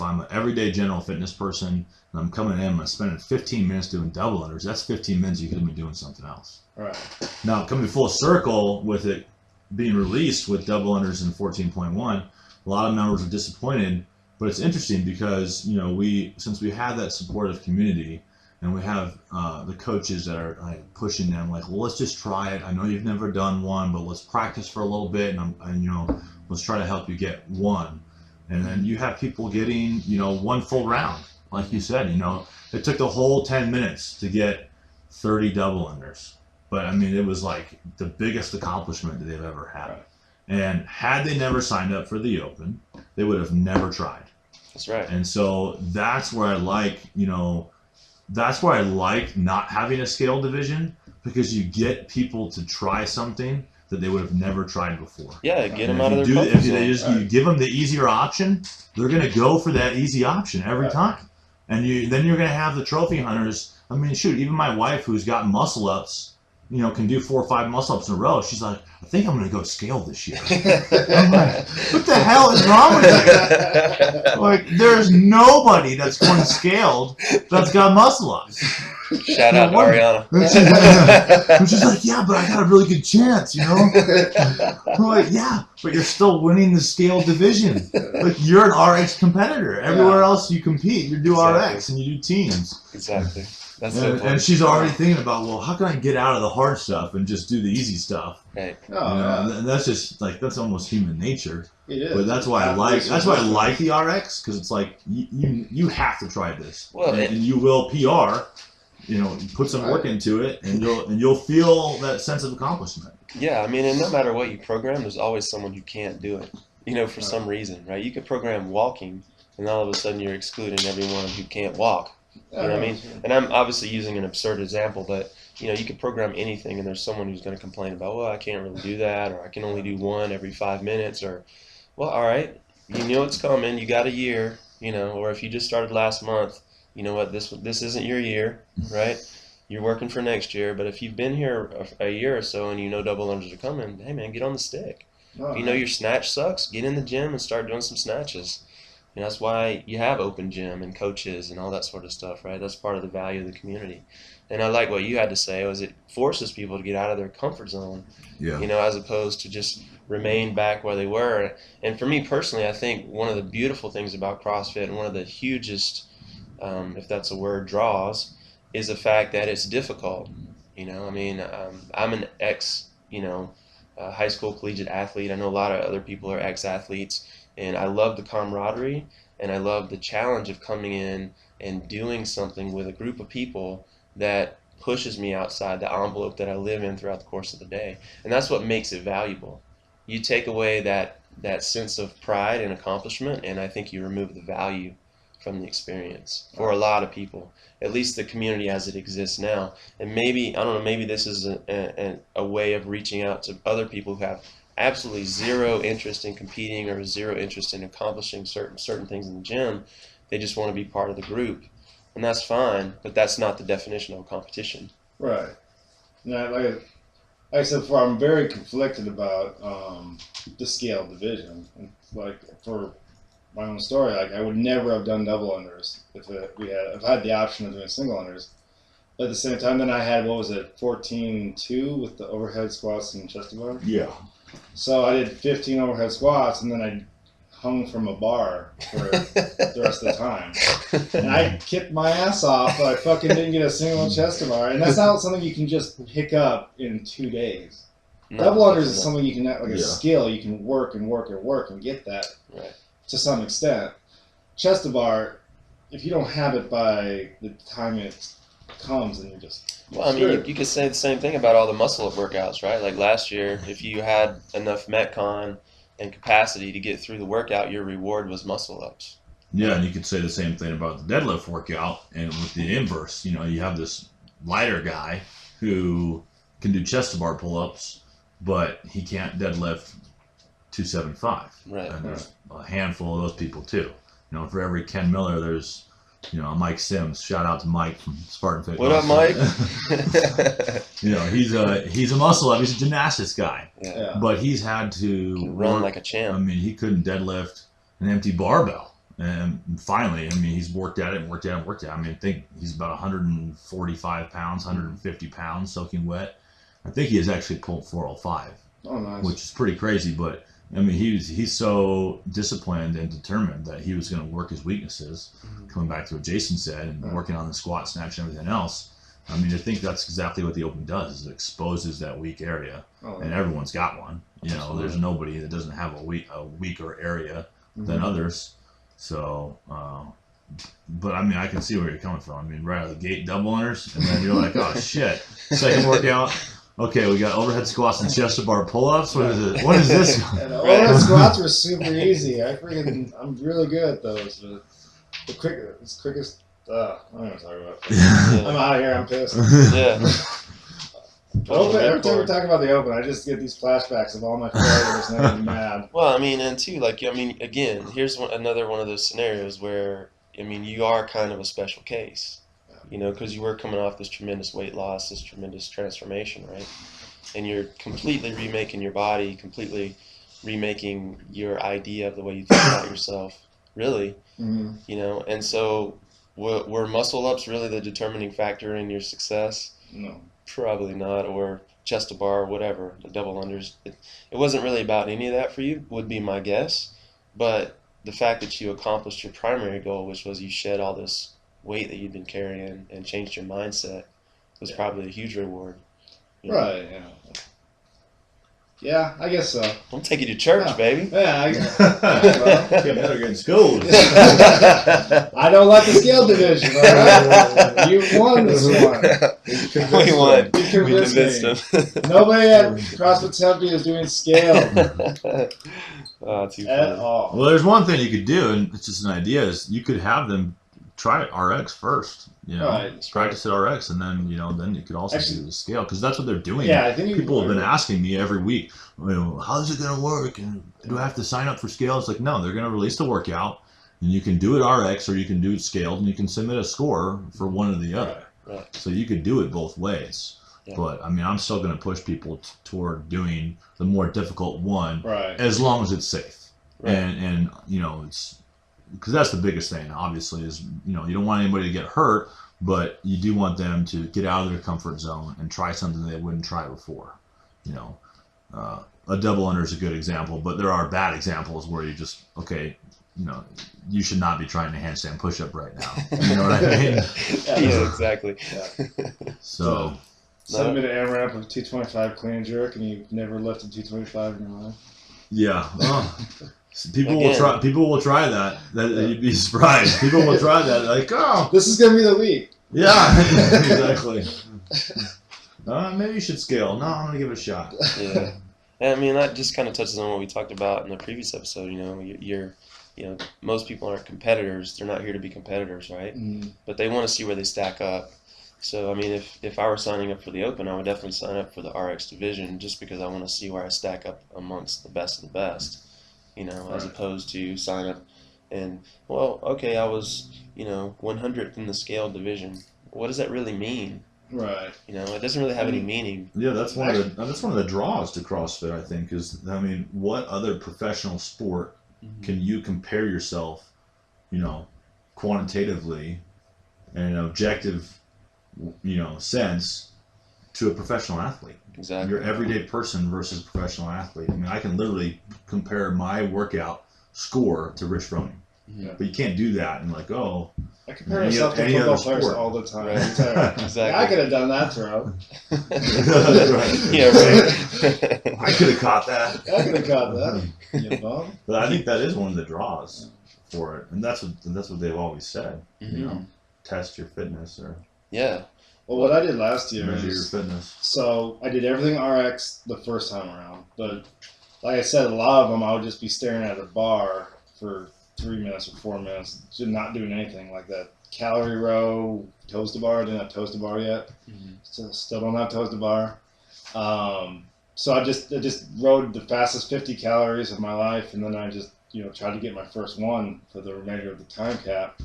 I'm an everyday general fitness person and I'm coming in and I'm spending 15 minutes doing double unders, that's 15 minutes you could be doing something else. Right. Now, coming full circle with it being released with double unders in 14.1, a lot of members are disappointed. But it's interesting because, you know, since we have that supportive community and we have the coaches that are like pushing them, like, well, let's just try it. I know you've never done one, but let's practice for a little bit, and you know, let's try to help you get one. And then you have people getting, you know, one full round like you said, it took the whole 10 minutes to get 30 double unders. But I mean, it was like the biggest accomplishment that they've ever had. Right. And had they never signed up for the Open, they would have never tried. That's right. And so that's where I like, that's why I like not having a scale division, because you get people to try something that they would have never tried before. Yeah, get them And out of if their you comfort do, zone. you give them the easier option, they're going to go for that easy option every time. And then you're going to have the trophy hunters. I mean, shoot, even my wife, who's got muscle ups, can do 4 or 5 muscle ups in a row. She's like, I think I'm going to go scale this year. I'm like, what the hell is wrong with you? Like, there's nobody that's going scaled that's got muscle ups. Shout out to Ariana. And she's like, yeah, but I got a really good chance, I'm like, yeah, but you're still winning the scale division. Like, you're an RX competitor. Everywhere else you compete, you do RX and you do teams. Exactly. That's and she's already thinking about, well, how can I get out of the hard stuff and just do the easy stuff? Right. And that's just like, that's almost human nature. It is. But that's why I like the RX, because it's like you have to try this. Well, and you will PR. Put some work into it, and you'll feel that sense of accomplishment. Yeah, I mean, and no matter what you program, there's always someone who can't do it. For some reason, right? You could program walking, and all of a sudden you're excluding everyone who can't walk. You know what I mean? And I'm obviously using an absurd example, but you could program anything, and there's someone who's going to complain about, well, I can't really do that, or I can only do one every 5 minutes, or, well, all right, it's coming, you got a year, or if you just started last month, you know what, this isn't your year, right? You're working for next year, but if you've been here a year or so and double unders are coming, hey man, get on the stick. If your snatch sucks, get in the gym and start doing some snatches. That's why you have open gym and coaches and all that sort of stuff, right? That's part of the value of the community. And I like what you had to say, was it forces people to get out of their comfort zone, as opposed to just remain back where they were. And for me personally, I think one of the beautiful things about CrossFit, and one of the hugest, if that's a word, draws, is the fact that it's difficult. I'm an ex, high school collegiate athlete. I know a lot of other people are ex-athletes. And I love the camaraderie, and I love the challenge of coming in and doing something with a group of people that pushes me outside the envelope that I live in throughout the course of the day. And that's what makes it valuable. You take away that sense of pride and accomplishment, and I think you remove the value from the experience for a lot of people, at least the community as it exists now. And maybe, I don't know, maybe this is a way of reaching out to other people who have absolutely zero interest in competing or zero interest in accomplishing certain things in the gym. They just want to be part of the group, and that's fine, but that's not the definition of a competition. Right. Now, like I said before, I'm very conflicted about the scale division. And like, for my own story, like, I would never have done double unders if I had the option of doing single unders. But at the same time, then I had, 14-2 with the overhead squats and chest to bar? Yeah. So I did 15 overhead squats, and then I hung from a bar for the rest of the time. And I kicked my ass off, but I fucking didn't get a single chest to bar. And that's not something you can just pick up in 2 days. No, double unders is something you can, like a skill, you can work and work and work and get that to some extent. Chest to bar, if you don't have it by the time it comes, and you're just... Well, I mean, you could say the same thing about all the muscle-up workouts, right? Like last year, if you had enough Metcon and capacity to get through the workout, your reward was muscle-ups. Yeah, and you could say the same thing about the deadlift workout, and with the inverse, you have this lighter guy who can do chest to bar pull-ups, but he can't deadlift 275. Right. And there's a handful of those people too. For every Ken Miller, there's Mike Sims. Shout out to Mike from SpartanFit. What up, Mike? He's a muscle up. He's a gymnastics guy. Yeah. But he's had to run like a champ. I mean, he couldn't deadlift an empty barbell. And finally, I mean, he's worked at it. I mean, I think he's about 145 pounds, 150 pounds soaking wet. I think he has actually pulled 405. Oh, nice. Which is pretty crazy, but I mean, he's so disciplined and determined that he was going to work his weaknesses, coming back to what Jason said, and working on the squat, snatch, and everything else. I mean, I think that's exactly what the Open does, is it exposes that weak area, and everyone's got one. There's nobody that doesn't have a weaker area than others. So, but I mean, I can see where you're coming from. I mean, right out of the gate, double unders, and then you're like, oh shit. Second workout, okay, we got overhead squats and chest to bar pull-ups. What is it? What is this? And overhead squats were super easy. I'm really good at those. But the quickest. I'm not gonna talk about it. I'm out of here. I'm pissed. Yeah. Open, every time we talk about the Open, I just get these flashbacks of all my failures and I get mad. Well, I mean, and too, like, I mean, again, here's another one of those scenarios where, I mean, you are kind of a special case, you know, because you were coming off this tremendous weight loss, this tremendous transformation, right? And you're completely remaking your body, completely remaking your idea of the way you think about yourself, really, you know. And so, were muscle ups really the determining factor in your success? No. Probably not, or chest to bar, whatever, the double unders. It wasn't really about any of that for you, would be my guess. But the fact that you accomplished your primary goal, which was you shed all this weight that you'd been carrying and changed your mindset, was probably a huge reward. You know? Right, yeah. Yeah, I guess so. I'm taking you to church, baby. Yeah, I guess. Well, Get better getting schooled. I don't like the scale division, all right? You won this one. We won. You We convinced him. Nobody at CrossFit Tempe is doing scale Oh, too at funny. all. Well, there's one thing you could do, and it's just an idea, is you could have them try RX first. You know, Right. practice at RX, and then then you could also do the scale, because that's what they're doing. Yeah, I think people have been asking me every week, how's it going to work? And do I have to sign up for scale? It's like, no, they're going to release the workout, and you can do it RX or you can do it scaled, and you can submit a score for one or the other. Right. So you could do it both ways. Yeah. But I mean, I'm still going to push people toward doing the more difficult one, Right. as long as it's safe. Right. And you know, it's because that's the biggest thing. Obviously, is you don't want anybody to get hurt, but you do want them to get out of their comfort zone and try something they wouldn't try before. You know, a double under is a good example, but there are bad examples where you just you should not be trying to handstand push-up right now. You know what I mean? Yeah, exactly. So. 7-minute AMRAP with 225 clean and jerk, and you've never lifted 225 in your life. Yeah, well, people will try that. You'd be surprised. People will try that. Like, oh, This is gonna be the week. yeah, exactly. Maybe you should scale. No, I'm gonna give it a shot. Yeah. And I mean, that just kind of touches on what we talked about in the previous episode. Most people aren't competitors. They're not here to be competitors, right? But they want to see where they stack up. So, I mean, if I were signing up for the Open, I would definitely sign up for the RX division just because I want to see where I stack up amongst the best of the best, as opposed to sign up and, well, okay, I was, 100th in the scale division. What does that really mean? Right. It doesn't really have any meaning. Yeah, that's one of the draws to CrossFit, I think, is, I mean, what other professional sport can you compare yourself, quantitatively in an objective sense to a professional athlete? Exactly. Your everyday person versus professional athlete. I mean, I can literally compare my workout score to Rich Froning. Yeah. But you can't do that and like, oh. I compare myself to football players all the time. Right. Exactly. Yeah, I could have done that throw. Right. Yeah, right. I could have caught that. I could have caught that. You bum. But I think that is one of the draws for it, and that's what they've always said. Test your fitness or. Yeah. Well, what I did last year measure your is, fitness. so I did everything RX the first time around, but like I said, a lot of them I would just be staring at a bar for 3 minutes or 4 minutes, just not doing anything like that. Calorie row, toast to bar. I didn't have toast to bar yet. Still don't have toast to bar. So I just rode the fastest 50 calories of my life, and then I just tried to get my first one for the remainder of the time cap.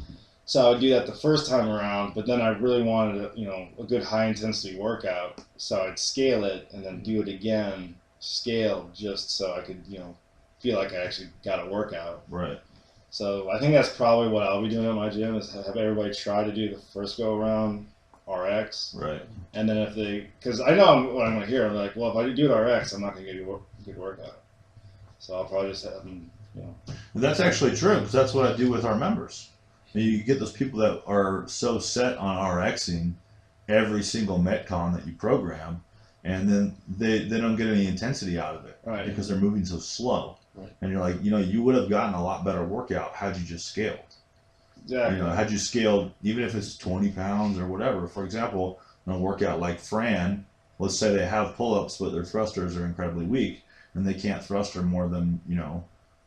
So I would do that the first time around, but then I really wanted a good high intensity workout. So I'd scale it and then do it again, scale, just so I could feel like I actually got a workout. Right. So I think that's probably what I'll be doing at my gym, is have everybody try to do the first go around RX. Right. And then because I know what I'm going to hear, I'm like, well, if I do it RX, I'm not going to get a good workout. So I'll probably just have them, That's actually true, because that's what I do with our members. You get those people that are so set on RXing every single Metcon that you program, and then they don't get any intensity out of it, right? Because they're moving so slow. Right. And you're like, you would have gotten a lot better workout had you just scaled. Exactly. You know, had you scaled, even if it's 20 pounds or whatever, for example, in a workout like Fran, let's say they have pull-ups, but their thrusters are incredibly weak, and they can't thruster more than,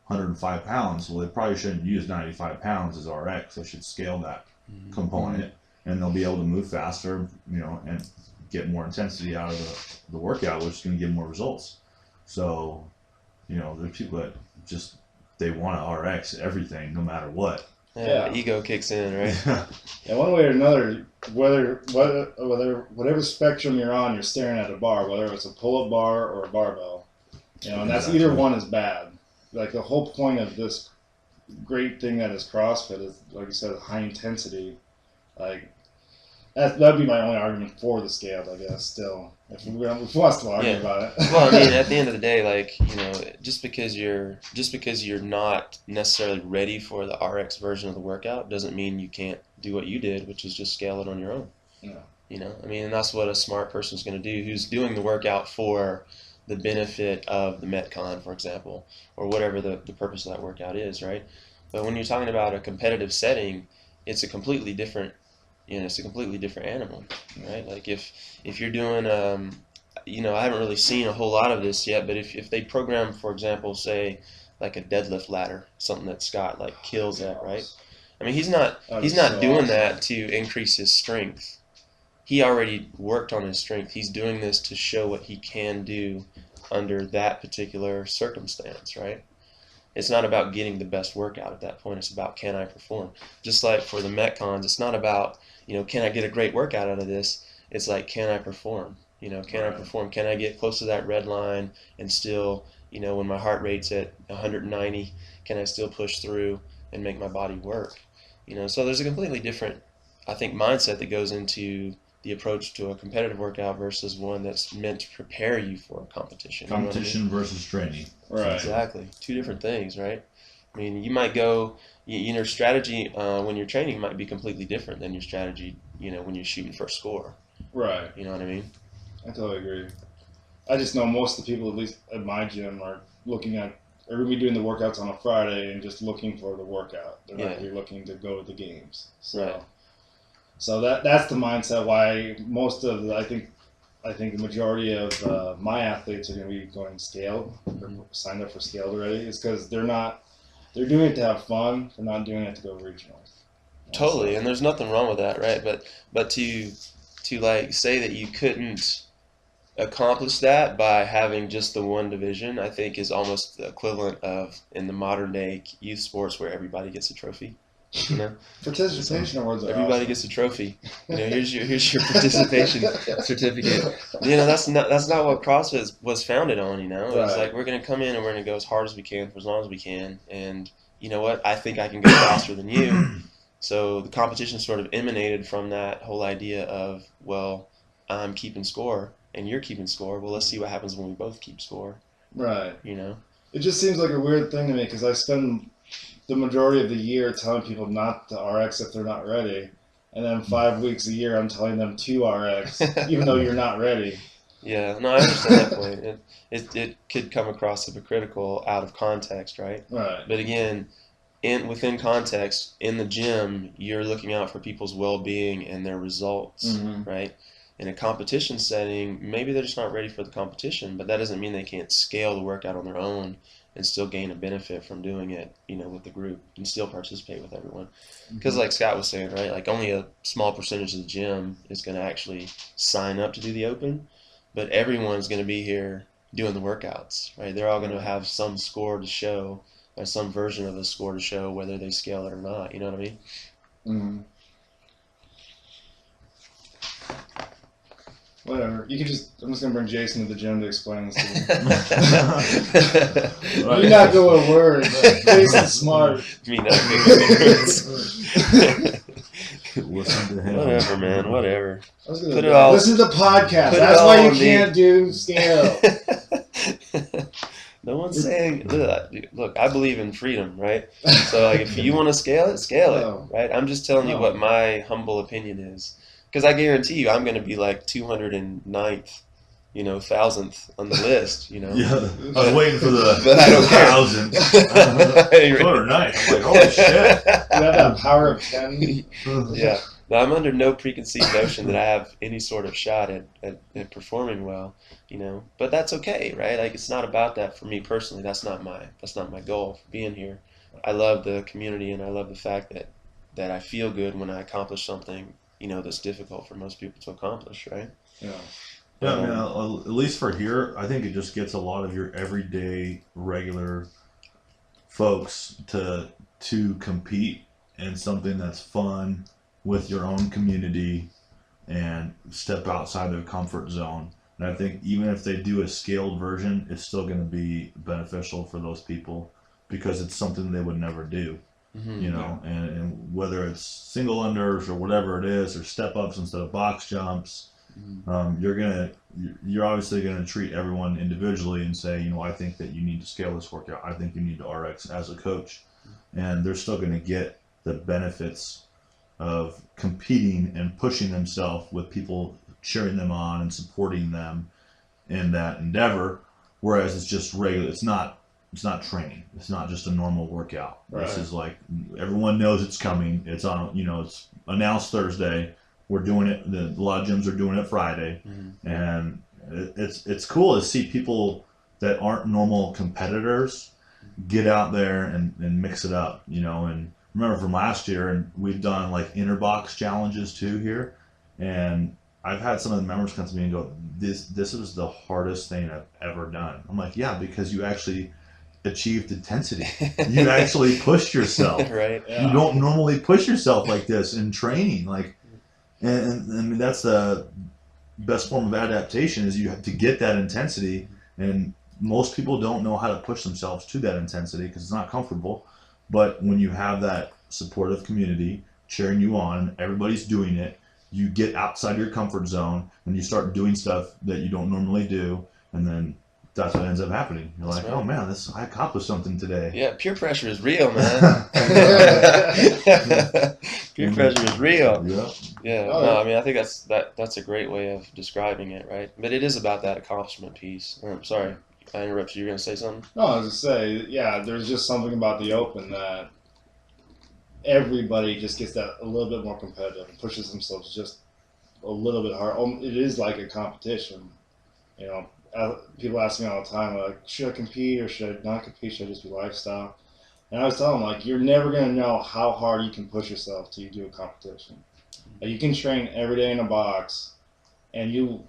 105 pounds. Well, they probably shouldn't use 95 pounds as RX. They should scale that component, and they'll be able to move faster, and get more intensity out of the workout, which is going to give more results. So, there's people that just, they want to RX everything, no matter what. Yeah, ego kicks in, right? Yeah, one way or another, whatever spectrum you're on, you're staring at a bar, whether it's a pull-up bar or a barbell. And that's either one is bad. Like the whole point of this great thing that is CrossFit is, like you said, high intensity. Like that'd be my only argument for the scale, I guess. Still, if we want to argue about it. Well, I mean, at the end of the day, like just because you're not necessarily ready for the RX version of the workout doesn't mean you can't do what you did, which is just scale it on your own. Yeah. I mean, and that's what a smart person is going to do, who's doing the workout for the benefit of the Metcon, for example, or whatever the purpose of that workout is, right? But when you're talking about a competitive setting, it's a completely different animal, right? Like if you're doing, I haven't really seen a whole lot of this yet, but if they program, for example, say like a deadlift ladder, something that Scott like kills at, right? I mean, he's not doing that to increase his strength. He already worked on his strength. He's doing this to show what he can do under that particular circumstance, right? It's not about getting the best workout at that point. It's about, can I perform? Just like for the Metcons, it's not about, can I get a great workout out of this? It's like, can I perform? Can I perform? Can I get close to that red line and still, when my heart rate's at 190, can I still push through and make my body work? So there's a completely different, I think, mindset that goes into the approach to a competitive workout versus one that's meant to prepare you for a competition. Competition versus training. Right. Exactly. Two different things, right? I mean, you might go, your strategy when you're training might be completely different than your strategy, when you're shooting for a score. Right. You know what I mean? I totally agree. I just know most of the people, at least at my gym, are going to be doing the workouts on a Friday and just looking for the workout. They're not going to be looking to go to the games. So. Right. So that's the mindset why most of I think the majority of my athletes are going to be going scaled, or signed up for scaled already, is because they're doing it to have fun. They're not doing it to go regional. Totally, and there's nothing wrong with that, right? But to like say that you couldn't accomplish that by having just the one division, I think is almost the equivalent of in the modern day youth sports where everybody gets a trophy. Participation awards are everybody awesome. Gets a trophy. Here's your participation certificate. That's not what CrossFit was founded on. It's like we're gonna come in and we're gonna go as hard as we can for as long as we can. And you know what? I think I can go faster than you. So the competition sort of emanated from that whole idea of, well, I'm keeping score and you're keeping score. Well, let's see what happens when we both keep score. Right. It just seems like a weird thing to me because I spend the majority of the year telling people not to RX if they're not ready, and then 5 weeks a year I'm telling them to RX even though you're not ready. Yeah, no, I understand that point. It could come across hypocritical out of context, right? Right. But again, within context, in the gym, you're looking out for people's well-being and their results, right? In a competition setting, maybe they're just not ready for the competition, but that doesn't mean they can't scale the workout on their own and still gain a benefit from doing it, with the group and still participate with everyone. Because like Scott was saying, right, like only a small percentage of the gym is going to actually sign up to do the open, but everyone's going to be here doing the workouts, right? They're all going to have some score to show, or some version of a score to show whether they scale it or not. You know what I mean? Mm-hmm. Whatever. I'm just gonna bring Jason to the gym to explain this to you. You not go with words. Jason's smart. Me not go with words. Listen to him. Whatever, man. Whatever. Listen to the podcast. That's why you can't do scale. No one's saying. Look, I believe in freedom, right? So like, if you want to scale it, right? I'm just telling you what my humble opinion is. Because I guarantee you, I'm going to be like 209th thousandth on the list. Yeah, I was waiting for the But I don't care. thousandth. What a night! I'm like, holy shit! You have that power of 10. Yeah. No, I'm under no preconceived notion that I have any sort of shot at performing well, But that's okay, right? Like, it's not about that for me personally. That's not my goal for being here. I love the community, and I love the fact that I feel good when I accomplish something, that's difficult for most people to accomplish, right? Yeah. Yeah, I mean, at least for here, I think it just gets a lot of your everyday, regular folks to compete in something that's fun with your own community and step outside their comfort zone. And I think even if they do a scaled version, it's still going to be beneficial for those people because it's something they would never do. And whether it's single unders or whatever it is, or step ups instead of box jumps, you're obviously gonna treat everyone individually and say, I think that you need to scale this workout. I think you need to RX as a coach, and they're still gonna get the benefits of competing and pushing themselves with people cheering them on and supporting them in that endeavor. Whereas it's just regular. It's not training. It's not just a normal workout. Right. This is like everyone knows it's coming. It's on. It's announced Thursday. We're doing it. A lot of gyms are doing it Friday, and it's cool to see people that aren't normal competitors get out there and mix it up. And remember from last year, and we've done like inner box challenges too here, and I've had some of the members come to me and go, "This is the hardest thing I've ever done." I'm like, "Yeah, because you actually achieved intensity. You actually pushed yourself. Right? Yeah. You don't normally push yourself like this in training, like." And I mean, that's the best form of adaptation is you have to get that intensity. And most people don't know how to push themselves to that intensity because it's not comfortable. But when you have that supportive community cheering you on, everybody's doing it, you get outside your comfort zone and you start doing stuff that you don't normally do. And then that's what ends up happening. You're That's like, right. oh man, I accomplished something today. Yeah, peer pressure is real, man. Peer pressure is real. Yeah. Yeah, Oh, no, yeah. I mean, I think that's a great way of describing it, right? But it is about that accomplishment piece. Sorry, I interrupted you. You're gonna say something? No, I was just say, yeah, there's just something about the Open that everybody just gets that a little bit more competitive and pushes themselves just a little bit hard. It is like a competition, People ask me all the time, like, should I compete or should I not compete? Should I just be lifestyle? And I was telling them, like, you're never going to know how hard you can push yourself till you do a competition. Like, you can train every day in a box and you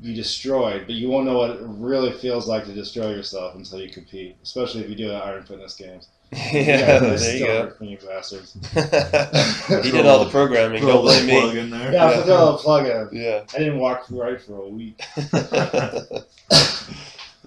be destroyed, but you won't know what it really feels like to destroy yourself until you compete, especially if you do the Iron Fitness Games. Yeah, there you go. You bastards. He did all the programming. Throw a Don't blame little plug me. in there. Yeah, I throw a plug in. Yeah. I didn't walk right for a week.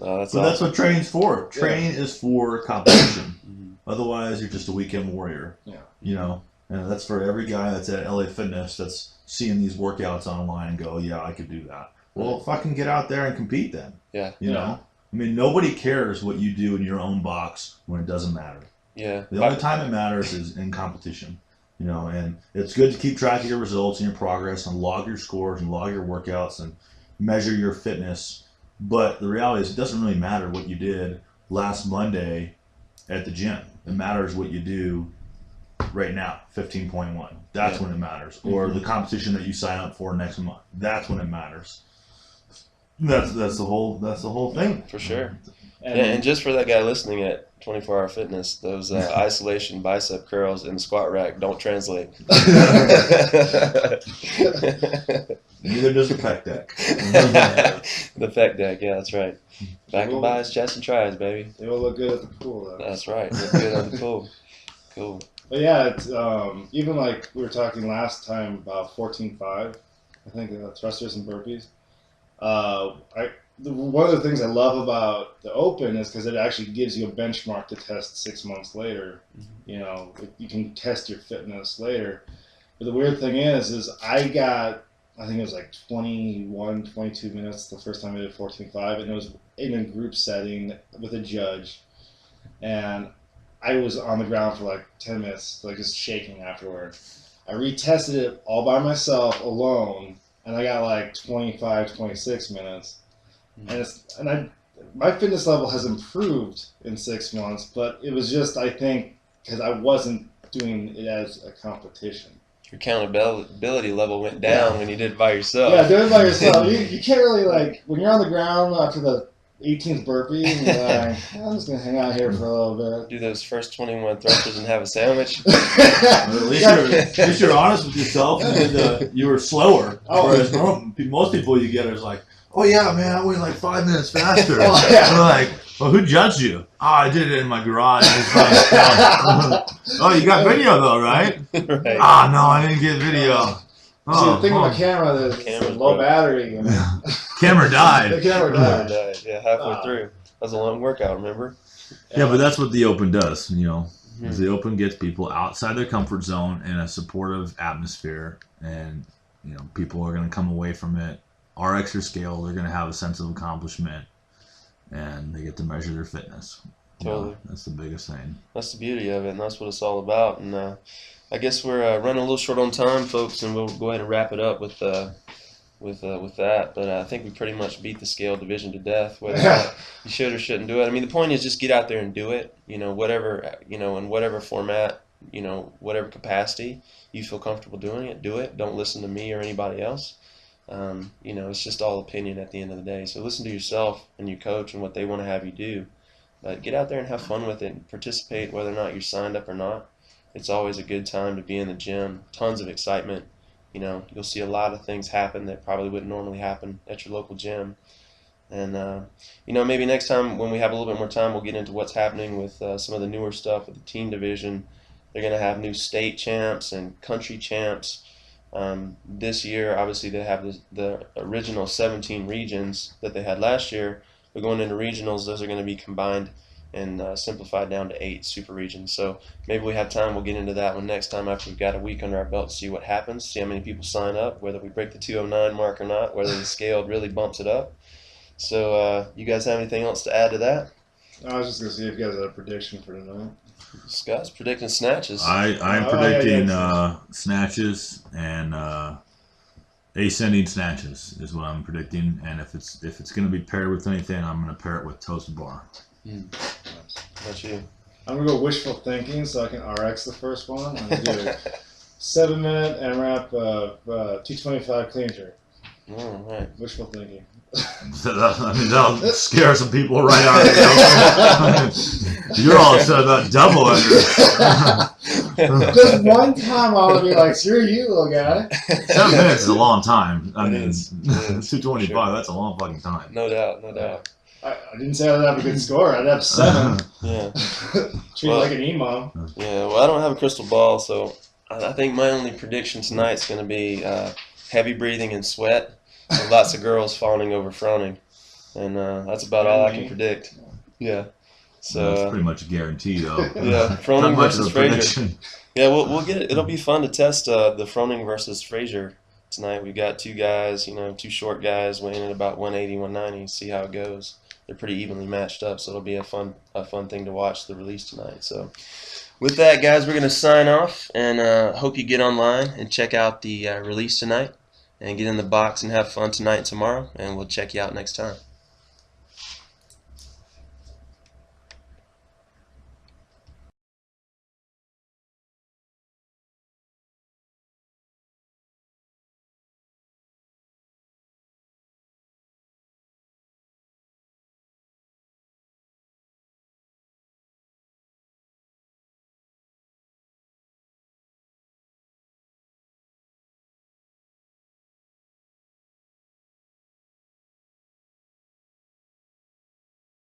No, that's But that's what training's for. Training is for competition. Otherwise, you're just a weekend warrior. Yeah. And that's for every guy that's at LA Fitness that's seeing these workouts online and go, yeah, I could do that. Well, fucking get out there and compete then. Yeah. You know? I mean, nobody cares what you do in your own box when it doesn't matter. Yeah. The only time it matters is in competition. And it's good to keep track of your results and your progress and log your scores and log your workouts and measure your fitness. But the reality is it doesn't really matter what you did last Monday at the gym. It matters what you do right now, 15.1. That's when it matters. Or the competition that you sign up for next month. That's when it matters. That's the whole thing. For sure. And just for that guy listening at 24 Hour Fitness, those isolation bicep curls in the squat rack don't translate. Neither does the pec deck. The pec deck, yeah, that's right. Back and buys, chest and tries, baby. They will look good at the pool, though. That's right. Look good at the pool. Cool. But yeah, it's even like we were talking last time about 14.5, I think, thrusters and burpees. One of the things I love about the Open is because it actually gives you a benchmark to test 6 months later. You can test your fitness later. But the weird thing is I think it was like 21, 22 minutes the first time I did 14.5, and it was in a group setting with a judge. And I was on the ground for like 10 minutes, like just shaking afterward. I retested it all by myself, alone, and I got like 25, 26 minutes. And my fitness level has improved in 6 months, but it was just, I think, because I wasn't doing it as a competition. Your accountability level went down when you did it by yourself. Yeah, doing it by yourself. You can't really, like, when you're on the ground after the 18th burpee, and you're like, I'm just going to hang out here for a little bit. Do those first 21 thrusters and have a sandwich. At least you're honest with yourself, and you were slower. Whereas most people you get is like, oh yeah, man, I went like 5 minutes faster. Oh, yeah. They're like, well, who judged you? Oh, I did it in my garage. Oh, you got video though, right? Right. Ah, no, I didn't get video. See, the thing with the camera, there's low battery. You know? Camera died. The camera died. Yeah, halfway through. That was a long workout, remember? Yeah, but that's what the Open does, you know. Is the Open gets people outside their comfort zone in a supportive atmosphere, and you know, people are going to come away from it RX or scale. They're going to have a sense of accomplishment, and they get to measure their fitness. Totally. That's the biggest thing. That's the beauty of it, and that's what it's all about. And I guess we're running a little short on time, folks, and we'll go ahead and wrap it up with that. But I think we pretty much beat the scale division to death. Whether you should or shouldn't do it. I mean, the point is just get out there and do it. You know, whatever, you know, in whatever format, you know, whatever capacity you feel comfortable doing it, do it. Don't listen to me or anybody else. You know, it's just all opinion at the end of the day. So listen to yourself and your coach and what they want to have you do. But get out there and have fun with it and participate, whether or not you're signed up or not. It's always a good time to be in the gym. Tons of excitement. You know, you'll see a lot of things happen that probably wouldn't normally happen at your local gym. And, you know, maybe next time when we have a little bit more time, we'll get into what's happening with some of the newer stuff with the team division. They're going to have new state champs and country champs. This year, obviously, they have the original 17 regions that they had last year. But going into regionals, those are going to be combined and simplified down to 8 super regions. So maybe we have time, we'll get into that one next time after we've got a week under our belt to see what happens, see how many people sign up, whether we break the 209 mark or not, whether the scale really bumps it up. So you guys have anything else to add to that? I was just going to see if you guys had a prediction for tonight. Scott's predicting snatches. I'm predicting snatches and ascending snatches is what I'm predicting. And if it's going to be paired with anything, I'm going to pair it with toast bar. That's you. I'm going to go wishful thinking so I can RX the first one. I'm going to do 7-minute AMRAP 225 clean jerk. All right. Wishful thinking. I mean, that'll scare some people right out of the You're all upset about double under. Just one time I would be like, screw you, little guy. 7 minutes is a long time. I mean, is. 225, Sure. That's a long fucking time. No doubt, no doubt. I didn't say I'd have a good score. I'd have 7. Yeah. Treat Well, like an imam. Yeah, well, I don't have a crystal ball, so I think my only prediction tonight's going to be heavy breathing and sweat, and lots of girls fawning over frowning, and that's about all I can predict. Yeah. So That's pretty much a guarantee, though. yeah, Froning Not much of versus a Frazier. prediction. Yeah, we'll get it. It'll be fun to test the Froning versus Frazier tonight. We've got 2 guys, you know, 2 short guys weighing in about 180, 190. See how it goes. They're pretty evenly matched up, so it'll be a fun thing to watch the release tonight. So, with that, guys, we're gonna sign off, and hope you get online and check out the release tonight, and get in the box and have fun tonight and tomorrow. And we'll check you out next time.